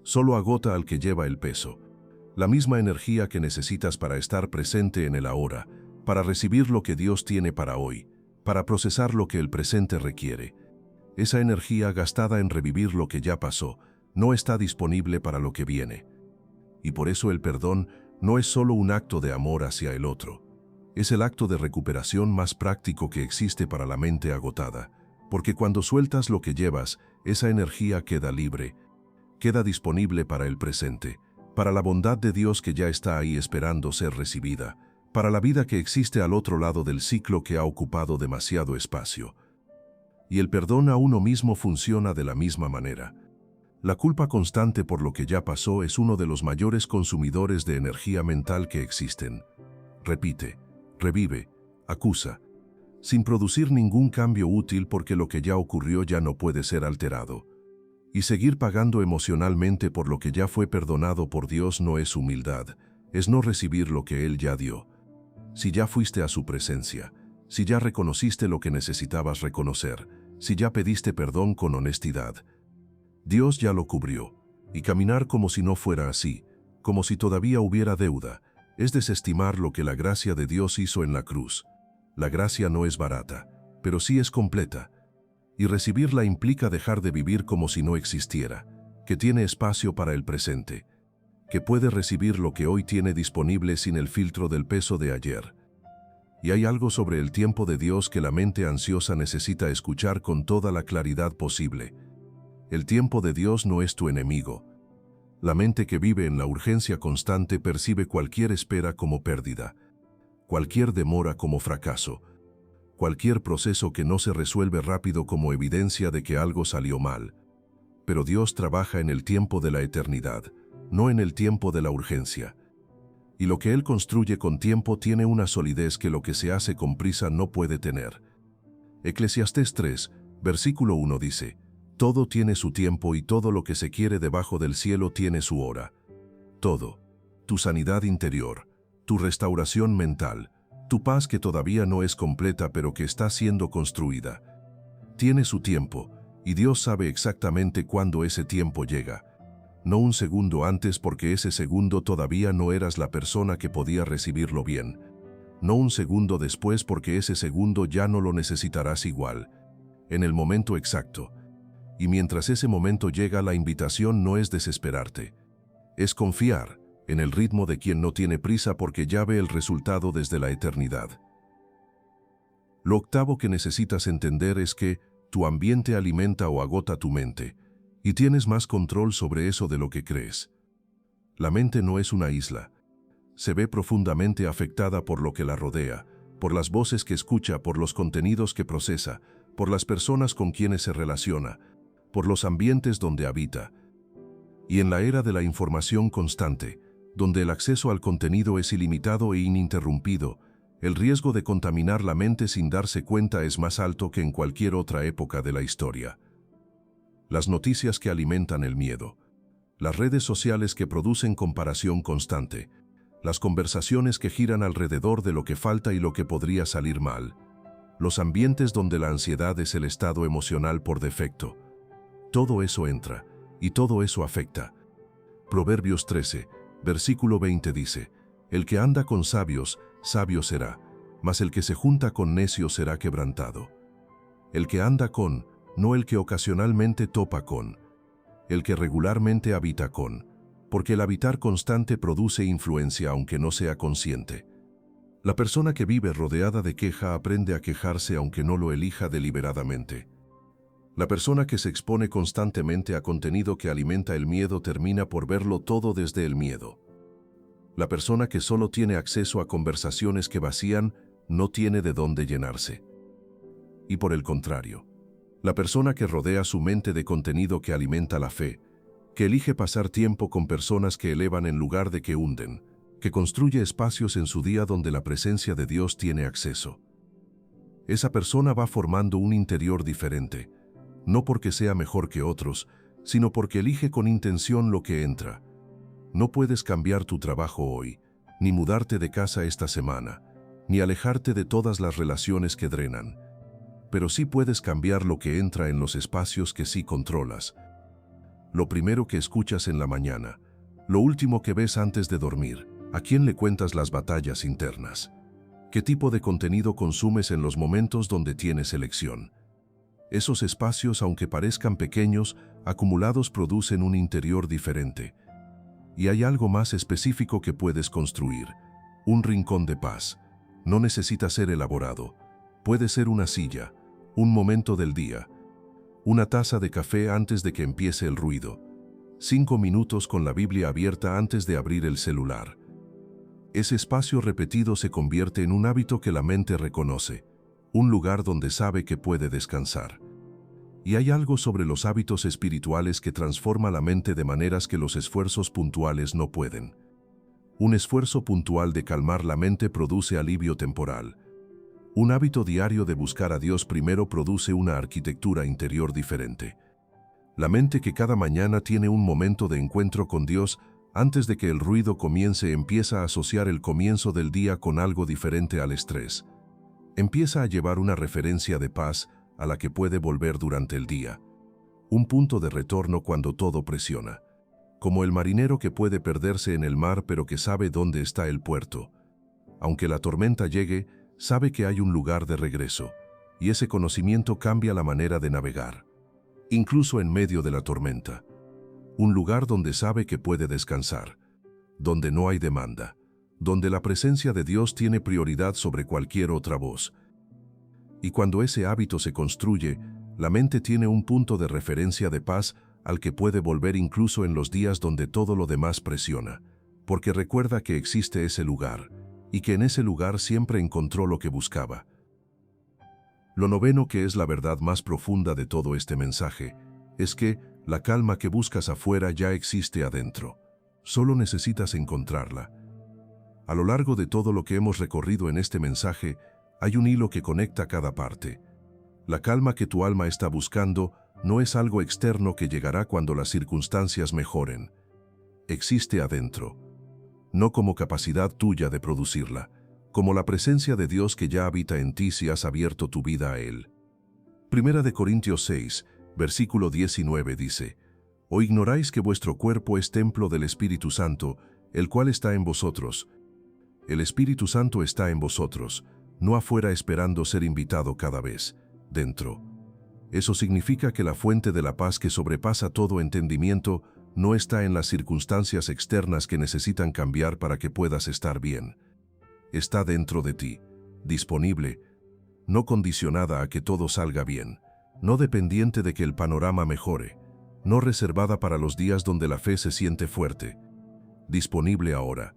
solo agota al que lleva el peso. La misma energía que necesitas para estar presente en el ahora, para recibir lo que Dios tiene para hoy, para procesar lo que el presente requiere. Esa energía gastada en revivir lo que ya pasó, no está disponible para lo que viene. Y por eso el perdón no es solo un acto de amor hacia el otro. Es el acto de recuperación más práctico que existe para la mente agotada, porque cuando sueltas lo que llevas, esa energía queda libre, queda disponible para el presente, para la bondad de Dios que ya está ahí esperando ser recibida, para la vida que existe al otro lado del ciclo que ha ocupado demasiado espacio. Y el perdón a uno mismo funciona de la misma manera. La culpa constante por lo que ya pasó es uno de los mayores consumidores de energía mental que existen. Repite, revive, acusa, sin producir ningún cambio útil porque lo que ya ocurrió ya no puede ser alterado. Y seguir pagando emocionalmente por lo que ya fue perdonado por Dios no es humildad, es no recibir lo que Él ya dio. Si ya fuiste a su presencia, si ya reconociste lo que necesitabas reconocer, si ya pediste perdón con honestidad. Dios ya lo cubrió, y caminar como si no fuera así, como si todavía hubiera deuda, es desestimar lo que la gracia de Dios hizo en la cruz. La gracia no es barata, pero sí es completa, y recibirla implica dejar de vivir como si no existiera, que tiene espacio para el presente, que puede recibir lo que hoy tiene disponible sin el filtro del peso de ayer. Y hay algo sobre el tiempo de Dios que la mente ansiosa necesita escuchar con toda la claridad posible. El tiempo de Dios no es tu enemigo. La mente que vive en la urgencia constante percibe cualquier espera como pérdida, cualquier demora como fracaso, cualquier proceso que no se resuelve rápido como evidencia de que algo salió mal. Pero Dios trabaja en el tiempo de la eternidad, no en el tiempo de la urgencia. Y lo que Él construye con tiempo tiene una solidez que lo que se hace con prisa no puede tener. Eclesiastés 3, versículo 1 dice: todo tiene su tiempo y todo lo que se quiere debajo del cielo tiene su hora. Todo, tu sanidad interior, tu restauración mental, tu paz que todavía no es completa pero que está siendo construida, tiene su tiempo, y Dios sabe exactamente cuándo ese tiempo llega. No un segundo antes porque ese segundo todavía no eras la persona que podía recibirlo bien. No un segundo después porque ese segundo ya no lo necesitarás igual. En el momento exacto. Y mientras ese momento llega, la invitación no es desesperarte. Es confiar en el ritmo de quien no tiene prisa porque ya ve el resultado desde la eternidad. Lo octavo que necesitas entender es que tu ambiente alimenta o agota tu mente, y tienes más control sobre eso de lo que crees. La mente no es una isla. Se ve profundamente afectada por lo que la rodea, por las voces que escucha, por los contenidos que procesa, por las personas con quienes se relaciona, por los ambientes donde habita. Y en la era de la información constante, donde el acceso al contenido es ilimitado e ininterrumpido, el riesgo de contaminar la mente sin darse cuenta es más alto que en cualquier otra época de la historia. Las noticias que alimentan el miedo, las redes sociales que producen comparación constante, las conversaciones que giran alrededor de lo que falta y lo que podría salir mal, los ambientes donde la ansiedad es el estado emocional por defecto. Todo eso entra, y todo eso afecta. Proverbios 13, versículo 20 dice: el que anda con sabios, sabio será, mas el que se junta con necios será quebrantado. El que anda con, no el que ocasionalmente topa con, el que regularmente habita con, porque el habitar constante produce influencia aunque no sea consciente. La persona que vive rodeada de queja aprende a quejarse aunque no lo elija deliberadamente. La persona que se expone constantemente a contenido que alimenta el miedo termina por verlo todo desde el miedo. La persona que solo tiene acceso a conversaciones que vacían no tiene de dónde llenarse. Y por el contrario, la persona que rodea su mente de contenido que alimenta la fe, que elige pasar tiempo con personas que elevan en lugar de que hunden, que construye espacios en su día donde la presencia de Dios tiene acceso. Esa persona va formando un interior diferente, no porque sea mejor que otros, sino porque elige con intención lo que entra. No puedes cambiar tu trabajo hoy, ni mudarte de casa esta semana, ni alejarte de todas las relaciones que drenan. Pero sí puedes cambiar lo que entra en los espacios que sí controlas. Lo primero que escuchas en la mañana, lo último que ves antes de dormir, ¿a quién le cuentas las batallas internas? ¿Qué tipo de contenido consumes en los momentos donde tienes elección? Esos espacios, aunque parezcan pequeños, acumulados producen un interior diferente. Y hay algo más específico que puedes construir, un rincón de paz. No necesita ser elaborado. Puede ser una silla, un momento del día, una taza de café antes de que empiece el ruido, 5 minutos con la Biblia abierta antes de abrir el celular. Ese espacio repetido se convierte en un hábito que la mente reconoce, un lugar donde sabe que puede descansar. Y hay algo sobre los hábitos espirituales que transforma la mente de maneras que los esfuerzos puntuales no pueden. Un esfuerzo puntual de calmar la mente produce alivio temporal. Un hábito diario de buscar a Dios primero produce una arquitectura interior diferente. La mente que cada mañana tiene un momento de encuentro con Dios, antes de que el ruido comience, empieza a asociar el comienzo del día con algo diferente al estrés. Empieza a llevar una referencia de paz, a la que puede volver durante el día. Un punto de retorno cuando todo presiona. Como el marinero que puede perderse en el mar pero que sabe dónde está el puerto. Aunque la tormenta llegue, sabe que hay un lugar de regreso, y ese conocimiento cambia la manera de navegar. Incluso en medio de la tormenta. Un lugar donde sabe que puede descansar, donde no hay demanda, donde la presencia de Dios tiene prioridad sobre cualquier otra voz. Y cuando ese hábito se construye, la mente tiene un punto de referencia de paz al que puede volver incluso en los días donde todo lo demás presiona, porque recuerda que existe ese lugar, y que en ese lugar siempre encontró lo que buscaba. Lo noveno, que es la verdad más profunda de todo este mensaje, es que la calma que buscas afuera ya existe adentro. Solo necesitas encontrarla. A lo largo de todo lo que hemos recorrido en este mensaje, hay un hilo que conecta cada parte. La calma que tu alma está buscando no es algo externo que llegará cuando las circunstancias mejoren. Existe adentro. No como capacidad tuya de producirla, como la presencia de Dios que ya habita en ti si has abierto tu vida a Él. Primera de Corintios 6, versículo 19 dice: ¿O ignoráis que vuestro cuerpo es templo del Espíritu Santo, el cual está en vosotros? El Espíritu Santo está en vosotros, no afuera esperando ser invitado cada vez, dentro. Eso significa que la fuente de la paz que sobrepasa todo entendimiento no está en las circunstancias externas que necesitan cambiar para que puedas estar bien. Está dentro de ti, disponible, no condicionada a que todo salga bien, no dependiente de que el panorama mejore, no reservada para los días donde la fe se siente fuerte. Disponible ahora,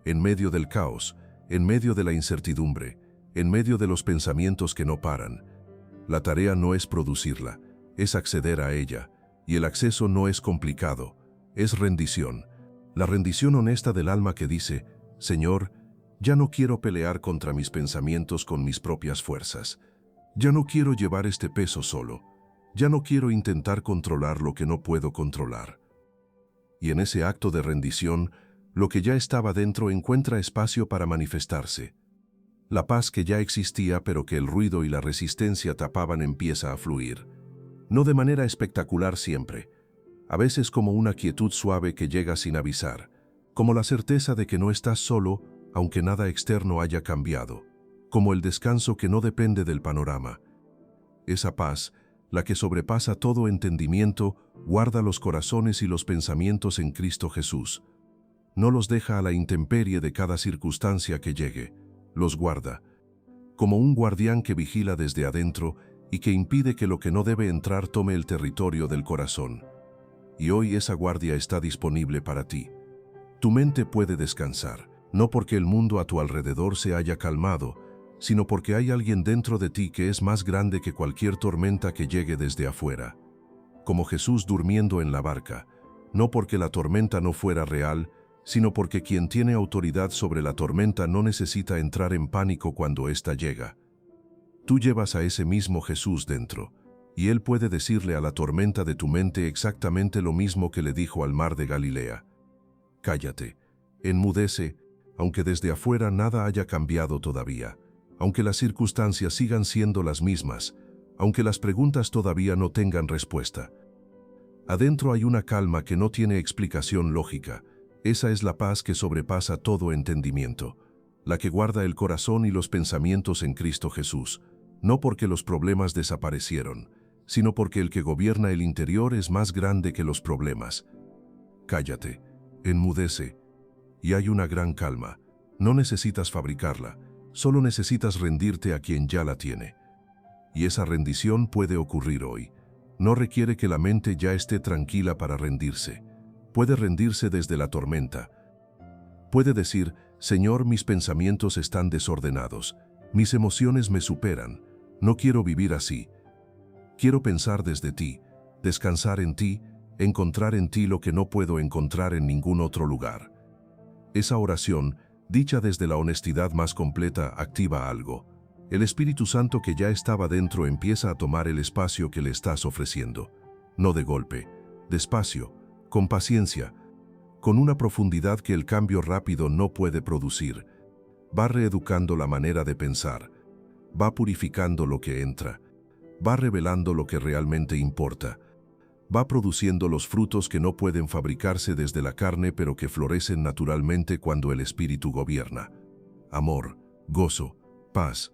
en medio del caos, en medio de la incertidumbre, en medio de los pensamientos que no paran. La tarea no es producirla, es acceder a ella, y el acceso no es complicado, es rendición. La rendición honesta del alma que dice: Señor, ya no quiero pelear contra mis pensamientos con mis propias fuerzas. Ya no quiero llevar este peso solo. Ya no quiero intentar controlar lo que no puedo controlar. Y en ese acto de rendición, lo que ya estaba dentro encuentra espacio para manifestarse. La paz que ya existía pero que el ruido y la resistencia tapaban empieza a fluir. No de manera espectacular siempre, a veces como una quietud suave que llega sin avisar, como la certeza de que no estás solo, aunque nada externo haya cambiado, como el descanso que no depende del panorama. Esa paz, la que sobrepasa todo entendimiento, guarda los corazones y los pensamientos en Cristo Jesús. No los deja a la intemperie de cada circunstancia que llegue, los guarda, como un guardián que vigila desde adentro y que impide que lo que no debe entrar tome el territorio del corazón. Y hoy esa guardia está disponible para ti. Tu mente puede descansar, no porque el mundo a tu alrededor se haya calmado, sino porque hay alguien dentro de ti que es más grande que cualquier tormenta que llegue desde afuera. Como Jesús durmiendo en la barca, no porque la tormenta no fuera real, sino porque quien tiene autoridad sobre la tormenta no necesita entrar en pánico cuando ésta llega. Tú llevas a ese mismo Jesús dentro, y Él puede decirle a la tormenta de tu mente exactamente lo mismo que le dijo al mar de Galilea: cállate, enmudece, aunque desde afuera nada haya cambiado todavía, aunque las circunstancias sigan siendo las mismas, aunque las preguntas todavía no tengan respuesta. Adentro hay una calma que no tiene explicación lógica. Esa es la paz que sobrepasa todo entendimiento, la que guarda el corazón y los pensamientos en Cristo Jesús, no porque los problemas desaparecieron, sino porque el que gobierna el interior es más grande que los problemas. Cállate, enmudece, y hay una gran calma. No necesitas fabricarla, solo necesitas rendirte a quien ya la tiene. Y esa rendición puede ocurrir hoy. No requiere que la mente ya esté tranquila para rendirse. Puede rendirse desde la tormenta. Puede decir: Señor, mis pensamientos están desordenados, mis emociones me superan, no quiero vivir así. Quiero pensar desde ti, descansar en ti, encontrar en ti lo que no puedo encontrar en ningún otro lugar. Esa oración, dicha desde la honestidad más completa, activa algo. El Espíritu Santo que ya estaba dentro empieza a tomar el espacio que le estás ofreciendo. No de golpe, despacio, con paciencia, con una profundidad que el cambio rápido no puede producir. Va reeducando la manera de pensar, va purificando lo que entra, va revelando lo que realmente importa. Va produciendo los frutos que no pueden fabricarse desde la carne, pero que florecen naturalmente cuando el Espíritu gobierna. Amor, gozo, paz.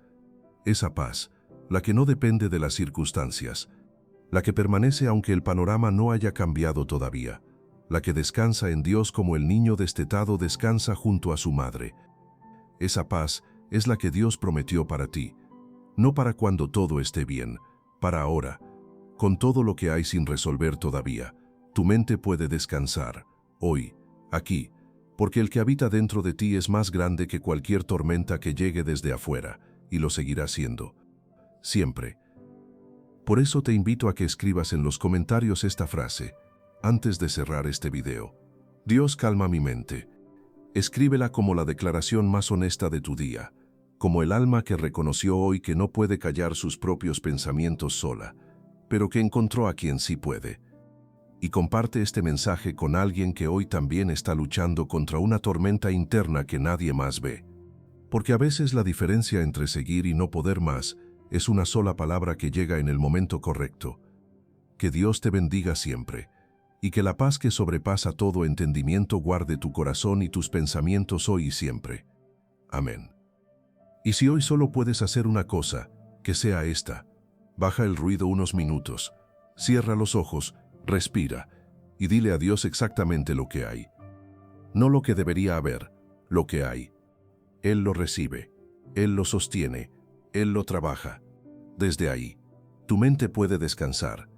Esa paz, la que no depende de las circunstancias, la que permanece aunque el panorama no haya cambiado todavía, la que descansa en Dios como el niño destetado descansa junto a su madre. Esa paz es la que Dios prometió para ti, no para cuando todo esté bien, para ahora. Con todo lo que hay sin resolver todavía, tu mente puede descansar, hoy, aquí, porque el que habita dentro de ti es más grande que cualquier tormenta que llegue desde afuera, y lo seguirá siendo. Siempre. Por eso te invito a que escribas en los comentarios esta frase, antes de cerrar este video. Dios calma mi mente. Escríbela como la declaración más honesta de tu día, como el alma que reconoció hoy que no puede callar sus propios pensamientos sola, pero que encontró a quien sí puede. Y comparte este mensaje con alguien que hoy también está luchando contra una tormenta interna que nadie más ve. Porque a veces la diferencia entre seguir y no poder más es una sola palabra que llega en el momento correcto. Que Dios te bendiga siempre, y que la paz que sobrepasa todo entendimiento guarde tu corazón y tus pensamientos hoy y siempre. Amén. Y si hoy solo puedes hacer una cosa, que sea esta: baja el ruido unos minutos, cierra los ojos, respira, y dile a Dios exactamente lo que hay. No lo que debería haber, lo que hay. Él lo recibe, Él lo sostiene, Él lo trabaja. Desde ahí, tu mente puede descansar,